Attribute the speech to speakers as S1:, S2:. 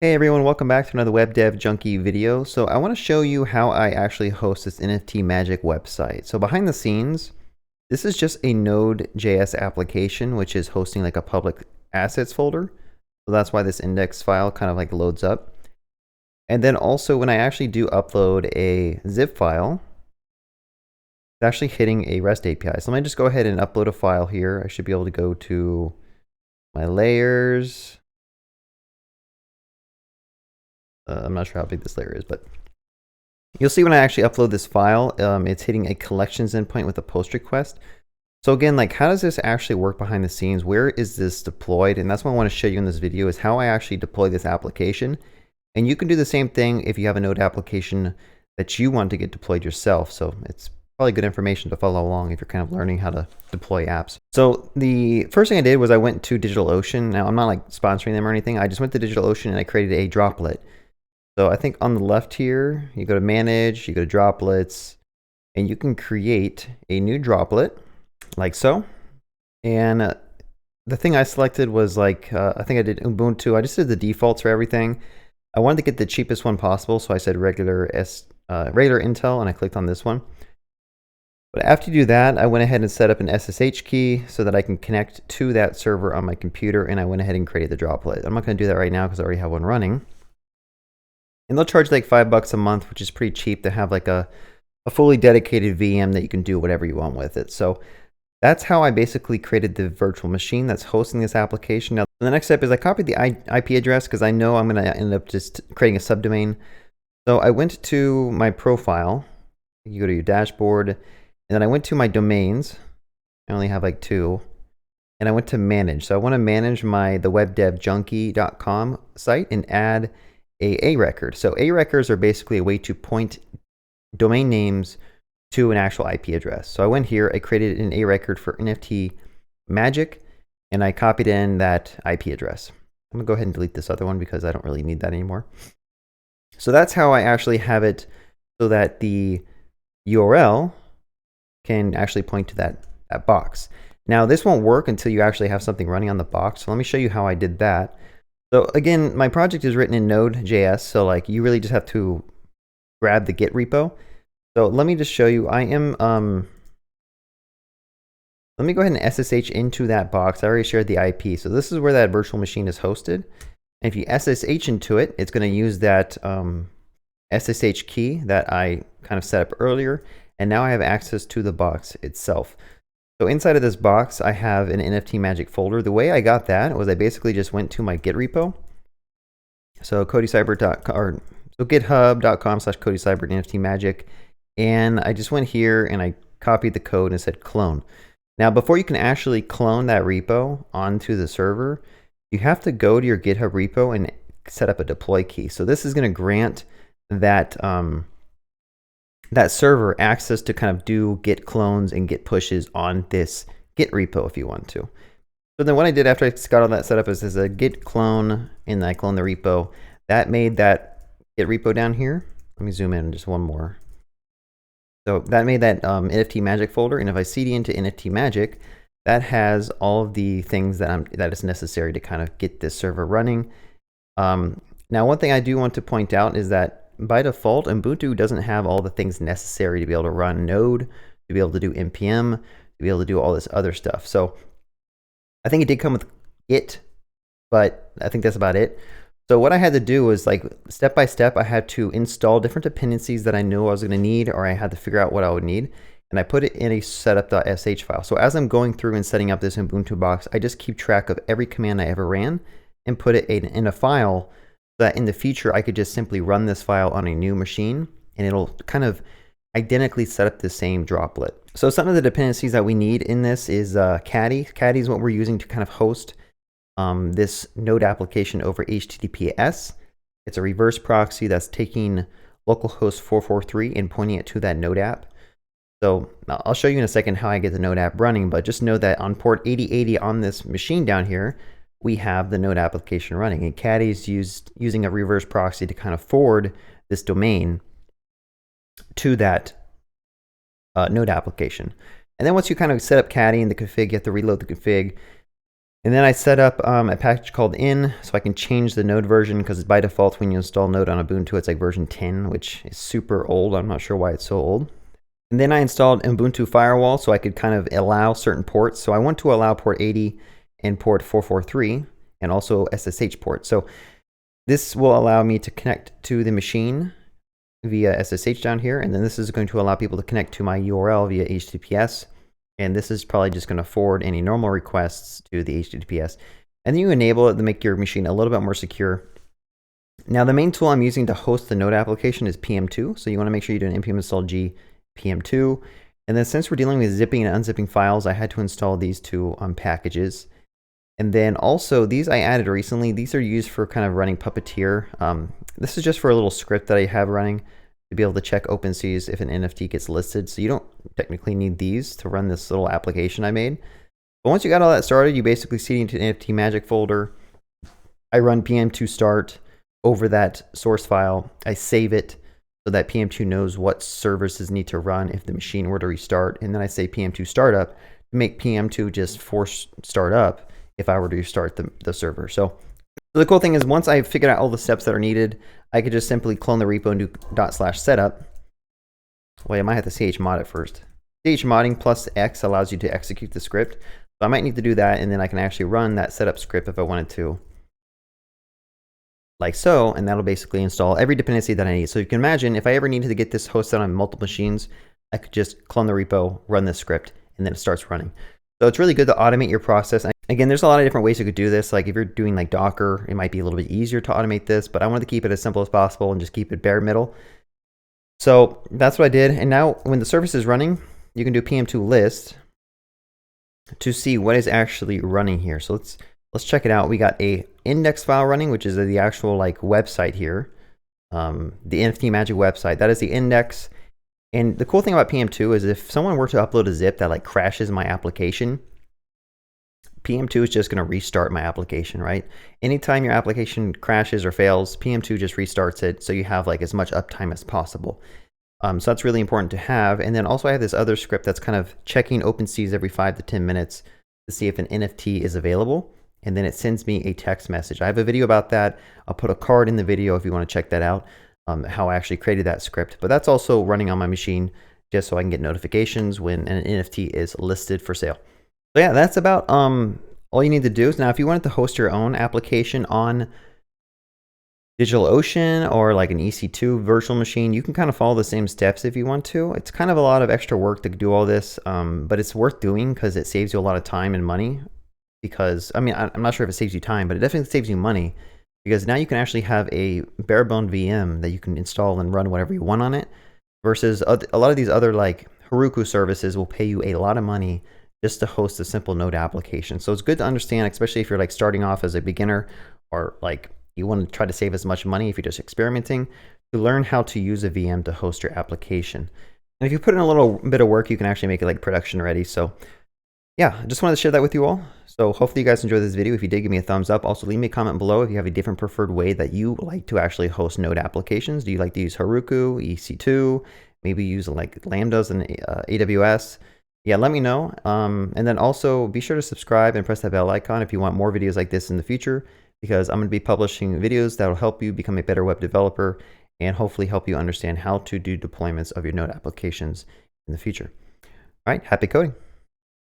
S1: Hey everyone, welcome back to another Web Dev Junkie video. So I want to show you how I actually host this NFT-Magic website. So behind the scenes, this is just a Node.js application, which is hosting like a public assets folder. So that's why this index file kind of like loads up. And then also when I actually do upload a zip file, it's actually hitting a REST API. So let me just go ahead and upload a file here. I should be able to go to my layers. I'm not sure how big this layer is, but you'll see when I actually upload this file, it's hitting a collections endpoint with a post request. So again, like how does this actually work behind the scenes? Where is this deployed? And that's what I want to show you in this video is how I actually deploy this application. And you can do the same thing if you have a Node application that you want to get deployed yourself. So it's probably good information to follow along if you're kind of learning how to deploy apps. So the first thing I did was I went to DigitalOcean. Now I'm not like sponsoring them or anything. I just went to DigitalOcean and I created a droplet. So I think on the left here, you go to manage, you go to droplets, and you can create a new droplet like so. And the thing I selected was like, I think I did Ubuntu. I just did the defaults for everything. I wanted to get the cheapest one possible. So I said regular Intel and I clicked on this one. But after you do that, I went ahead and set up an SSH key so that I can connect to that server on my computer. And I went ahead and created the droplet. I'm not going to do that right now because I already have one running. And they'll charge like $5 a month, which is pretty cheap to have like a fully dedicated VM that you can do whatever you want with it. So that's how I basically created the virtual machine that's hosting this application. Now, the next step is I copied the IP address because I know I'm going to end up just creating a subdomain. So I went to my profile. You go to your dashboard, and then I went to my domains. I only have like 2. And I went to manage. So I want to manage the webdevjunkie.com site and add a record. So a records are basically a way to point domain names to an actual IP address. So I went here, I created an a record for NFT-Magic, and I copied in that IP address. I'm gonna go ahead and delete this other one because I don't really need that anymore. So that's how I actually have it so that the URL can actually point to that box. Now this won't work until you actually have something running on the box. So let me show you how I did that. So again, my project is written in Node.js, so like you really just have to grab the Git repo. So let me just show you. I am let me go ahead and SSH into that box. I already shared the IP. So this is where that virtual machine is hosted. And if you SSH into it, it's going to use that SSH key that I kind of set up earlier. And now I have access to the box itself. So inside of this box, I have an NFT-Magic folder. The way I got that was I basically just went to my Git repo. So github.com/codycyber NFT-Magic. And I just went here and I copied the code and said clone. Now, before you can actually clone that repo onto the server, you have to go to your GitHub repo and set up a deploy key. So this is going to grant that that server access to kind of do Git clones and Git pushes on this Git repo if you want to. So then what I did after I got all that set up is a Git clone, and I cloned the repo. That made that Git repo down here. Let me zoom in just one more. So that made that NFT-Magic folder, and if I cd into NFT-Magic, that has all of the things that is necessary to kind of get this server running. Now, one thing I do want to point out is that by default, Ubuntu doesn't have all the things necessary to be able to run Node, to be able to do npm, to be able to do all this other stuff. So I think it did come with Git, but I think that's about it. So what I had to do was like step by step, I had to install different dependencies that I knew I was going to need, or I had to figure out what I would need. And I put it in a setup.sh file. So as I'm going through and setting up this Ubuntu box, I just keep track of every command I ever ran and put it in a file, so that in the future I could just simply run this file on a new machine and it'll kind of identically set up the same droplet. So some of the dependencies that we need in this is Caddy. Caddy is what we're using to kind of host this Node application over HTTPS. It's a reverse proxy that's taking localhost 443 and pointing it to that Node app. So I'll show you in a second how I get the Node app running, but just know that on port 8080 on this machine down here, we have the Node application running, and Caddy is using a reverse proxy to kind of forward this domain to that Node application. And then once you kind of set up Caddy in the config, you have to reload the config. And then I set up a package called in, so I can change the Node version, because by default when you install Node on Ubuntu, it's like version 10, which is super old. I'm not sure why it's so old. And then I installed Ubuntu Firewall, so I could kind of allow certain ports. So I want to allow port 80 and port 443, and also SSH port. So this will allow me to connect to the machine via SSH down here, and then this is going to allow people to connect to my URL via HTTPS. And this is probably just going to forward any normal requests to the HTTPS. And then you enable it to make your machine a little bit more secure. Now, the main tool I'm using to host the Node application is PM2. So you want to make sure you do an npm install g PM2. And then since we're dealing with zipping and unzipping files, I had to install these two packages. And then also these I added recently. These are used for kind of running Puppeteer. This is just for a little script that I have running to be able to check OpenSeas if an NFT gets listed. So you don't technically need these to run this little application I made. But once you got all that started, you basically seed into the NFT-Magic folder. I run PM2 start over that source file. I save it so that PM2 knows what services need to run if the machine were to restart. And then I say PM2 startup to make PM2 just force start up if I were to restart the server. So the cool thing is, once I've figured out all the steps that are needed, I could just simply clone the repo and do /setup. Well, I might have to chmod it first. Chmodding plus X allows you to execute the script. So I might need to do that, and then I can actually run that setup script if I wanted to, like so, and that'll basically install every dependency that I need. So you can imagine if I ever needed to get this hosted on multiple machines, I could just clone the repo, run this script, and then it starts running. So it's really good to automate your process. Again, there's a lot of different ways you could do this. Like if you're doing like Docker, it might be a little bit easier to automate this, but I wanted to keep it as simple as possible and just keep it bare metal. So that's what I did. And now when the service is running, you can do PM2 list to see what is actually running here. So let's check it out. We got a index file running, which is the actual like website here. The NFT-Magic website, that is the index. And the cool thing about PM2 is if someone were to upload a zip that like crashes my application, PM2 is just going to restart my application, right? Anytime your application crashes or fails, PM2 just restarts it, so you have like as much uptime as possible. So that's really important to have. And then also I have this other script that's kind of checking OpenSeas every 5 to 10 minutes to see if an NFT is available. And then it sends me a text message. I have a video about that. I'll put a card in the video if you want to check that out, how I actually created that script. But that's also running on my machine just so I can get notifications when an NFT is listed for sale. So yeah, that's about all you need to do. Now, if you wanted to host your own application on DigitalOcean or like an EC2 virtual machine, you can kind of follow the same steps if you want to. It's kind of a lot of extra work to do all this, but it's worth doing because it saves you a lot of time and money. Because, I mean, I'm not sure if it saves you time, but it definitely saves you money because now you can actually have a bare bone VM that you can install and run whatever you want on it, versus a lot of these other like Heroku services will pay you a lot of money just to host a simple Node application. So it's good to understand, especially if you're like starting off as a beginner or like you want to try to save as much money if you're just experimenting, to learn how to use a VM to host your application. And if you put in a little bit of work, you can actually make it like production ready. So yeah, I just wanted to share that with you all. So hopefully you guys enjoyed this video. If you did, give me a thumbs up. Also, leave me a comment below if you have a different preferred way that you like to actually host Node applications. Do you like to use Heroku, EC2, maybe use like Lambdas and AWS? Yeah, let me know. And then also be sure to subscribe and press that bell icon if you want more videos like this in the future, because I'm going to be publishing videos that will help you become a better web developer and hopefully help you understand how to do deployments of your Node applications in the future. All right, happy coding.